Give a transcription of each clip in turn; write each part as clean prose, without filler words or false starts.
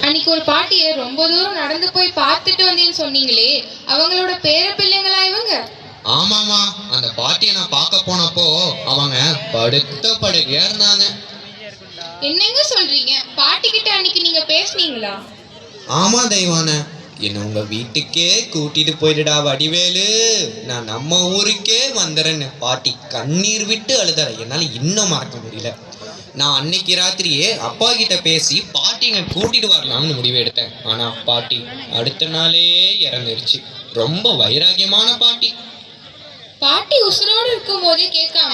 அன்னைக்கு ஒரு பாட்டியை ரொம்ப தூரம் நடந்து போய் பார்த்துட்டு வந்தேன்னு சொன்னீங்களே, அவங்களோட பேர பிள்ளைங்களா இவங்க? ஆமாமா, அந்த பாட்டியை நான் பார்க்க போனப்போ அவங்க படுத்த படுக்கையா இருந்தாங்க. என்னங்க சொல்றீங்க? பாட்டி கிட்ட அன்னைக்கு நீங்க பேசுனீங்களா? ஆமா தெய்வான, என்ன உங்க வீட்டுக்கே கூட்டிட்டு போயிடுடா வடிவேலு, நான் நம்ம ஊருக்கே வந்துறேன்னு பாட்டி கண்ணீர் விட்டு அழுதார. என்னால இன்னும் மறக்க முடியல. நான் அன்னைக்கு ராத்திரியே அப்பா கிட்ட பேசி பாட்டிங்க கூட்டிட்டு வரலாம்னு முடிவு எடுத்தேன். ஆனா பாட்டி அடுத்த நாளே இறந்துருச்சு. ரொம்ப வைராகியமான பாட்டி. பாட்டி உசுரோடு இருக்கும் போதே கேட்காம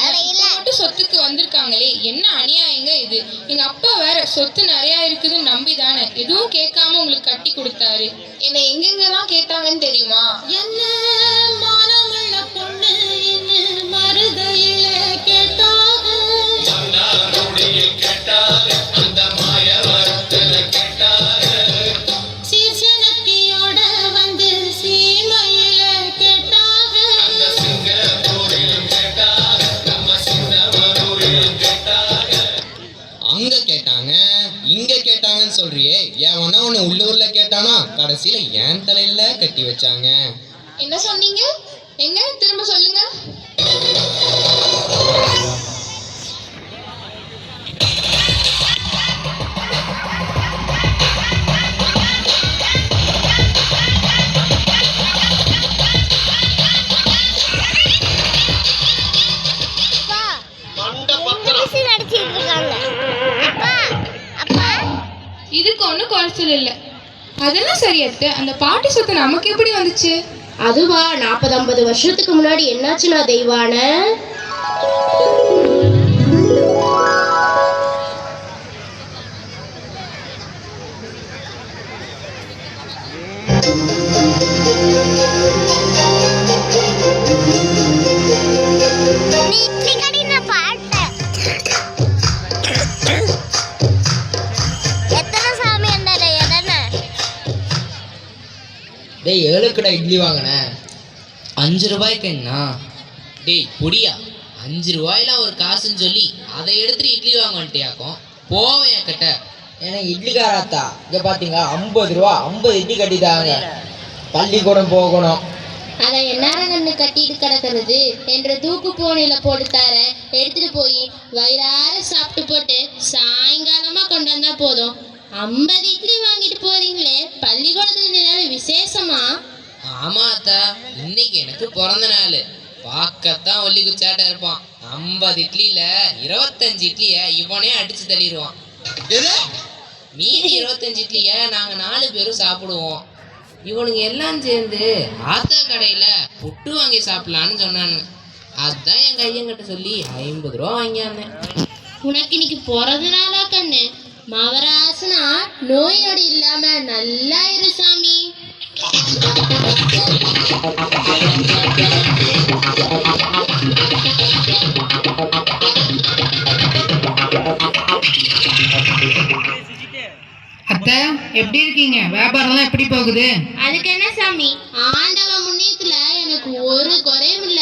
மட்டும் சொத்துக்கு வந்திருக்காங்களே, என்ன அநியாயங்க இது. எங்க அப்பா வேற சொத்து நிறைய இருக்குதுன்னு நம்பிதானே எதுவும் கேட்காம உங்களுக்கு கட்டி கொடுத்தாரு. என்ன எங்கெங்கெல்லாம் கேட்டாங்கன்னு தெரியுமா? என்ன மானமுள்ள பொண்ணு என்ன மருதையில கேட்டாங்க, சீர்சனத்தியோட வந்து சீமையில கேட்டாங்க, அங்க கேட்டாங்க இங்க கேட்டாங்கன்னு சொல்றியே, எவனா உன்னை உள்ளூர்ல கேட்டானா கடைசியில என் தலையில கட்டி வச்சாங்க. என்ன சொன்னீங்க? எங்க திரும்ப சொல்லுங்க. இதுக்கு ஒன்றும் குறைச்சல் இல்லை. அதெல்லாம் சரியத்து. அந்த பாட்டி சொத்து நமக்கு எப்படி வந்துச்சு? அதுவா 40-50 வருஷத்துக்கு முன்னாடி என்னாச்சுன்னா தெய்வான, டேய் 7 கடை இட்லி வாங்கினேன் 5 ரூபாய்க்கு. என்ன டேய் பொடியா, 5 ரூபாயில ஒரு காசுன்னு சொல்லி அதை எடுத்துட்டு இட்லி வாங்க வந்துட்டியாக்கும். போவேன் கிட்ட. எனக்கு இட்லிக்காராத்தா இங்கே பார்த்தீங்க 50 ரூபா 50 இட்லி கட்டிட்டாங்க. பள்ளிக்கூடம் போகணும். அதை என்னன்னு கட்டிட்டு கிடக்கிறது என்ற தூக்கு போனில போட்டு தர எடுத்துட்டு போய் வயிறார சாப்பிட்டு போட்டு சாயங்காலமா கொண்டு வந்தா போதும். 50 இட்லி வாங்கிட்டு போறீங்களே, பள்ளிக்கூடத்துல ஏதாவது விசேஷமா? ஆமா அத்தா, இன்னைக்கு எனக்கு பிறந்த நாள். பார்க்கத்தான் ஒல்லி குச்சாட்ட இருப்பான். 50 இட்லியில 25 இட்லிய இவனே அடிச்சு தள்ளிடுவான். மீதி 25 இட்லிய நாங்க 4 பேரும் சாப்பிடுவோம். இவனுங்க எல்லாம் சேர்ந்து ஆத்தா கடையில புட்டு வாங்கி சாப்பிடலான்னு சொன்னானுங்க. அதான் என் கையங்கிட்ட சொல்லி 50 ரூபா வாங்கியாந்தேன். உனக்கு இன்னைக்கு பிறந்த நாளா கண்ணு? மவராசனா நோயோடு இல்லாம நல்லா இரு சாமி. அத்தை எப்படி இருக்கீங்க? வியாபாரம்லாம் எப்படி போகுது? அதுக்கு என்ன சாமி, ஆண்டவ முன்னியத்துல எனக்கு ஒரு குறையும் இல்ல.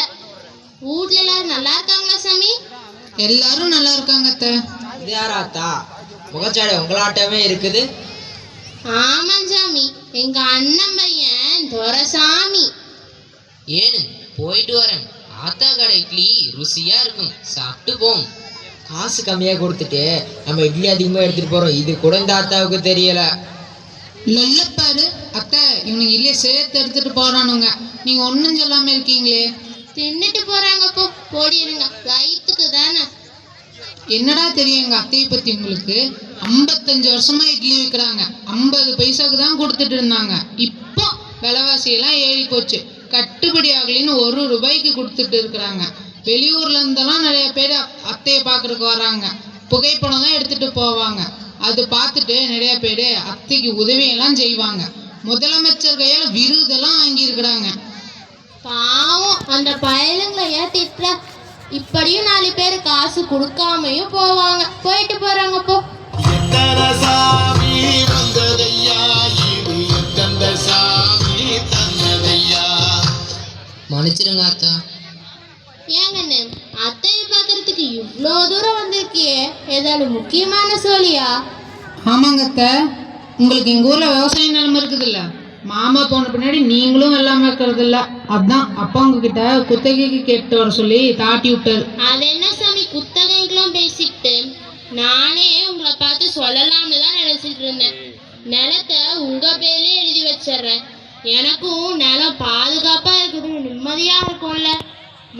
வீட்ல எல்லாரும் நல்லா இருக்காங்களா சாமி? எல்லாரும் நல்லா இருக்காங்க அத்தை. இது யாராத்தா முகச்சாடை உங்களாட்டமே இருக்குது? ஆமா சாமி, எங்க அண்ணன் பையன் துரைசாமி. ஏன்னு போயிட்டு வரேன். ஆத்தா கடை இட்லி ருசியா இருக்கும், சாப்பிட்டு போம். காசு கம்மியாக கொடுத்துட்டு நம்ம இட்லி அதிகமாக எடுத்துகிட்டு போகிறோம். இது கூட இந்த ஆத்தாவுக்கு தெரியலை. லொல்லப்பாரு அத்தை, இவனுக்கு இல்லையே சேர்த்து எடுத்துட்டு போறானுங்க. நீங்க ஒன்றும் சொல்லாம இருக்கீங்களே. தின்னுட்டு போறாங்க போ, போடிடுங்க, வயிற்றுக்கு தானே. என்னடா தெரியும் எங்க அத்தையை பத்தி உங்களுக்கு? 55 வருஷமா இட்லி விற்கிறாங்க. 50 பைசாவுக்கு தான் கொடுத்துட்டு இருந்தாங்க. இப்போ விலைவாசியெல்லாம் ஏறி போச்சு. கட்டுப்படி ஆகலின்னு 1 ரூபாய்க்கு கொடுத்துட்டு இருக்கிறாங்க. வெளியூர்ல இருந்தெல்லாம் நிறைய பேர் அத்தையை பார்க்கறதுக்கு வராங்க. புகைப்படம் தான் எடுத்துட்டு போவாங்க. அது பார்த்துட்டு நிறைய பேர் அத்தைக்கு உதவியெல்லாம் செய்வாங்க. முதலமைச்சர் கையால் விருதெல்லாம் வாங்கியிருக்கிறாங்க. பாவம் அந்த பயலுங்களை ஏன் திட்டுற? இப்படியும் 4 பேர் காசு கொடுக்காமையும் போவாங்க. போயிட்டு போறாங்க போ. மன்னிச்சிருங்க அத்தா. ஏங்கண்ணு, அத்தையை பார்க்கறதுக்கு இவ்வளோ தூரம் வந்திருக்கியே, ஏதாவது முக்கியமான சொல்லியா? ஆமாங்க அத்தை, உங்களுக்கு எங்கள் ஊரில் விவசாய நிலம இருக்குதுல்ல, மாமா போன பின்னாடி நீங்களும் வெள்ளாமல் இருக்கிறதில்ல. அதான் அப்பா உங்ககிட்ட குத்தகைக்கு கேட்டு வர சொல்லி தாட்டி விட்டாரு. அது என்ன சாமி குத்தகைக்கெல்லாம் பேசிக்கிட்டு, நானே உங்களை பார்த்து சொல்லலாம்னு தான் நினைச்சிட்டு இருந்தேன். நிலத்தை உங்க பேர்லயே எழுதி வச்சிடுறேன். எனக்கும் நிலம் பாதுகாப்பா இருக்குது, நிம்மதியா இருக்கும்ல.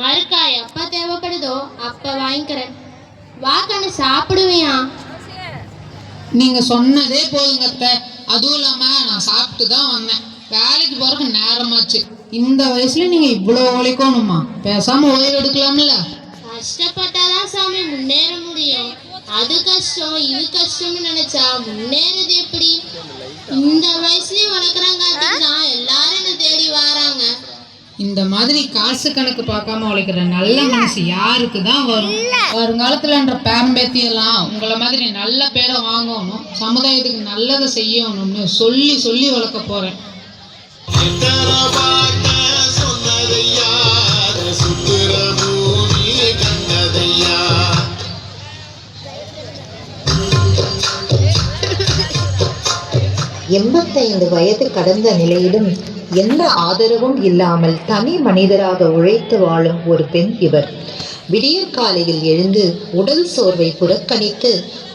மறுக்காய் எப்ப தேவைப்படுதோ அப்ப வாங்கிக்கிறேன். வாக்கன்னு சாப்பிடுவியா? நீங்கள் சொன்னதே போதுங்க அத்தை. அதுவும் இல்லாமல் நான் சாப்பிட்டு தான் வந்தேன். வேலைக்கு போகிறக்கு நேரமாச்சு. இந்த வயசுல நீங்கள் இவ்வளோ உழைக்கணுமா? பேசாமல் ஓய்வு எடுக்கலாம்ல. கஷ்டப்பட்டாதான் சாமி முன்னேற முடியும். அது கஷ்டம் இது கஷ்டம்னு நினைச்சா முன்னேறது எப்படி? இந்த வயசுலயும் வளர்க்குறாங்காட்டிக்கு தான் எல்லாரும் என்ன தேடி வராங்க. இந்த மாதிரி காசு கணக்கு பார்க்காம உழைக்கிற நல்ல மனசு யாருக்கு தான் வரும்? வருங்காலத்துலன்ற பேரம்பேத்தியெல்லாம் உங்களை மாதிரி நல்ல பேரை வாங்கணும், சமுதாயத்துக்கு நல்லதை செய்யணும்னு சொல்லி சொல்லி வளர்க்க போறேன். எண்பத்தைந்து வயது கடந்த நிலையிலும் எந்த ஆதரவும் இல்லாமல் தனி மனிதராக உழைத்து வாழும் ஒரு பெண் இவர். விடியற்காலையில் எழுந்து உடல் சோர்வை புறக்கணித்து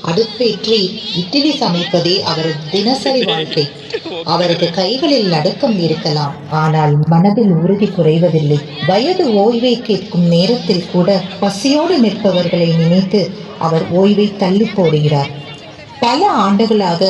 அடுப்பேற்றி இட்லி சமைப்பதே அவரது தினசரி வாழ்க்கை. அவரது கைகளில் நடுக்கம் இருக்கலாம், ஆனால் மனதில் உறுதி குறைவதில்லை. வயது ஓய்வை கேட்கும் நேரத்தில் கூட பசியோடு நிற்பவர்களை நினைத்து அவர் ஓய்வை தள்ளி போடுகிறார். பல ஆண்டுகளாக